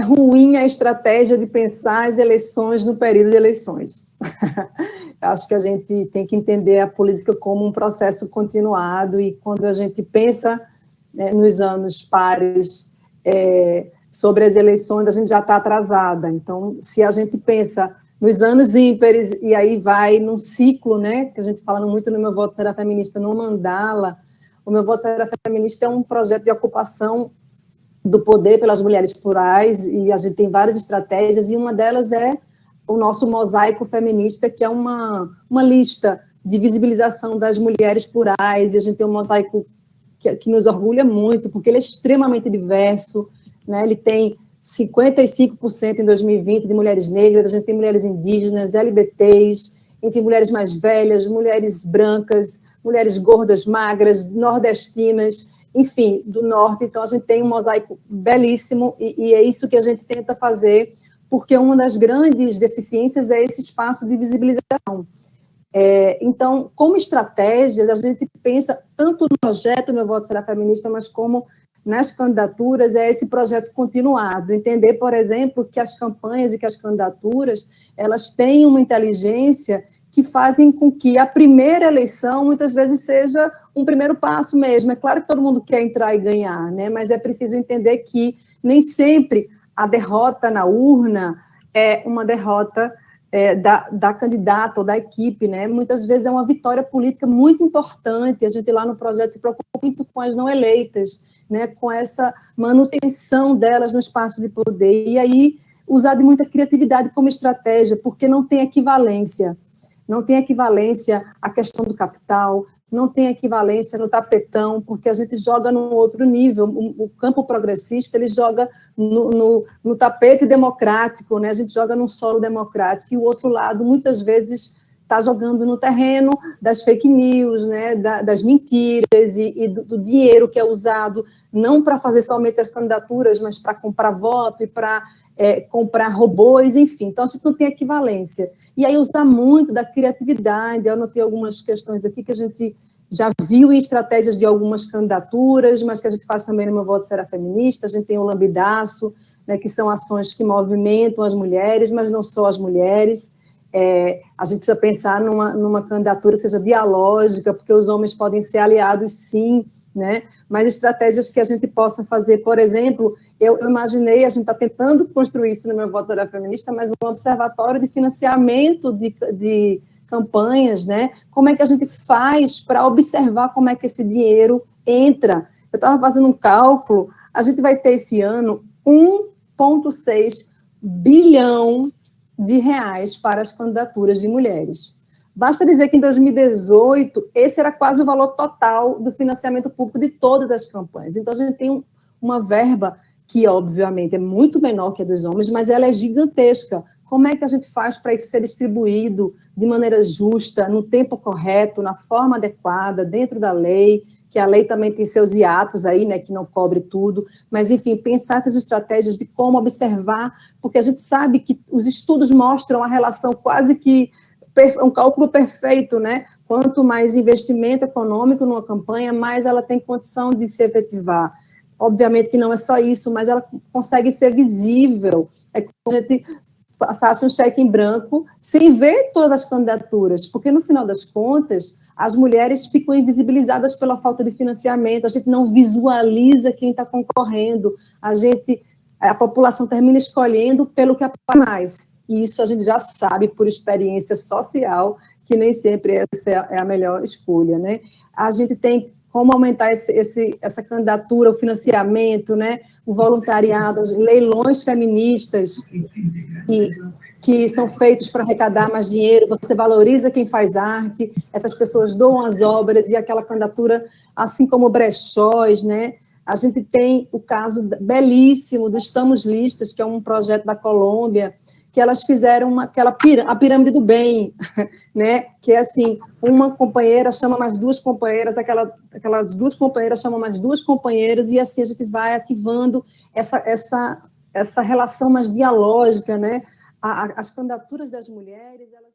ruim a estratégia de pensar as eleições no período de eleições. Acho que a gente tem que entender a política como um processo continuado, e quando a gente pensa nos anos pares sobre as eleições, a gente já está atrasada. Então, se a gente pensa nos anos ímpares, e aí vai num ciclo, né, que a gente fala muito no Meu Voto Será Feminista, no mandala, o Meu Voto Será Feminista é um projeto de ocupação do poder pelas mulheres plurais, e a gente tem várias estratégias, e uma delas é o nosso mosaico feminista, que é uma lista de visibilização das mulheres plurais, e a gente tem um mosaico que nos orgulha muito, porque ele é extremamente diverso, né? Ele tem 55% em 2020 de mulheres negras, a gente tem mulheres indígenas, LGBTs, enfim, mulheres mais velhas, mulheres brancas, mulheres gordas, magras, nordestinas, enfim, do norte. Então, a gente tem um mosaico belíssimo, e é isso que a gente tenta fazer, porque uma das grandes deficiências é esse espaço de visibilização. Então, como estratégias, a gente pensa tanto no projeto Meu Voto Será Feminista, mas como nas candidaturas, é esse projeto continuado. Entender, por exemplo, que as campanhas e que as candidaturas, elas têm uma inteligência que fazem com que a primeira eleição, muitas vezes, seja um primeiro passo mesmo. É claro que todo mundo quer entrar e ganhar, né? Mas é preciso entender que nem sempre a derrota na urna é uma derrota da candidata ou da equipe, né? Muitas vezes é uma vitória política muito importante. A gente lá no projeto se preocupa muito com as não eleitas, né? Com essa manutenção delas no espaço de poder. E aí, usar de muita criatividade como estratégia, porque não tem equivalência. Não tem equivalência à questão do capital, não tem equivalência no tapetão, porque a gente joga num outro nível. O campo progressista, ele joga no tapete democrático, né? A gente joga num solo democrático, e o outro lado, muitas vezes, está jogando no terreno das fake news, né? Das mentiras e do dinheiro que é usado, não para fazer somente as candidaturas, mas para comprar voto e para comprar robôs, enfim. Então, a gente não tem equivalência. E aí usar muito da criatividade. Eu anotei algumas questões aqui que a gente já viu em estratégias de algumas candidaturas, mas que a gente faz também no Meu Voto Será Feminista. A gente tem o Lambidaço, né, que são ações que movimentam as mulheres, mas não só as mulheres. A gente precisa pensar numa candidatura que seja dialógica, porque os homens podem ser aliados, sim, né? Mas estratégias que a gente possa fazer, por exemplo, eu imaginei, a gente está tentando construir isso no Meu Voto Será Feminista, mas um observatório de financiamento de campanhas, né? Como é que a gente faz para observar como é que esse dinheiro entra? Eu estava fazendo um cálculo, a gente vai ter esse ano 1,6 bilhão de reais para as candidaturas de mulheres. Basta dizer que em 2018, esse era quase o valor total do financiamento público de todas as campanhas. Então, a gente tem uma verba que, obviamente, é muito menor que a dos homens, mas ela é gigantesca. Como é que a gente faz para isso ser distribuído de maneira justa, no tempo correto, na forma adequada, dentro da lei, que a lei também tem seus hiatos aí, né, que não cobre tudo, mas, enfim, pensar essas estratégias de como observar, porque a gente sabe que os estudos mostram a relação quase que um cálculo perfeito, né? Quanto mais investimento econômico numa campanha, mais ela tem condição de se efetivar. Obviamente que não é só isso, mas ela consegue ser visível. É como se a gente passasse um cheque em branco sem ver todas as candidaturas, porque, no final das contas, as mulheres ficam invisibilizadas pela falta de financiamento, a gente não visualiza quem está concorrendo, a população termina escolhendo pelo que aparece mais. E isso a gente já sabe por experiência social, que nem sempre essa é a melhor escolha, né? A gente tem como aumentar essa candidatura, o financiamento, né? O voluntariado, os leilões feministas que são feitos para arrecadar mais dinheiro, você valoriza quem faz arte, essas pessoas doam as obras, e aquela candidatura, assim como brechós, né? A gente tem o caso belíssimo do Estamos Listas, que é um projeto da Colômbia, que elas fizeram a pirâmide do bem, né? Que é assim, uma companheira chama mais duas companheiras, aquelas duas companheiras chamam mais duas companheiras, e assim a gente vai ativando essa relação mais dialógica, né? As candidaturas das mulheres, elas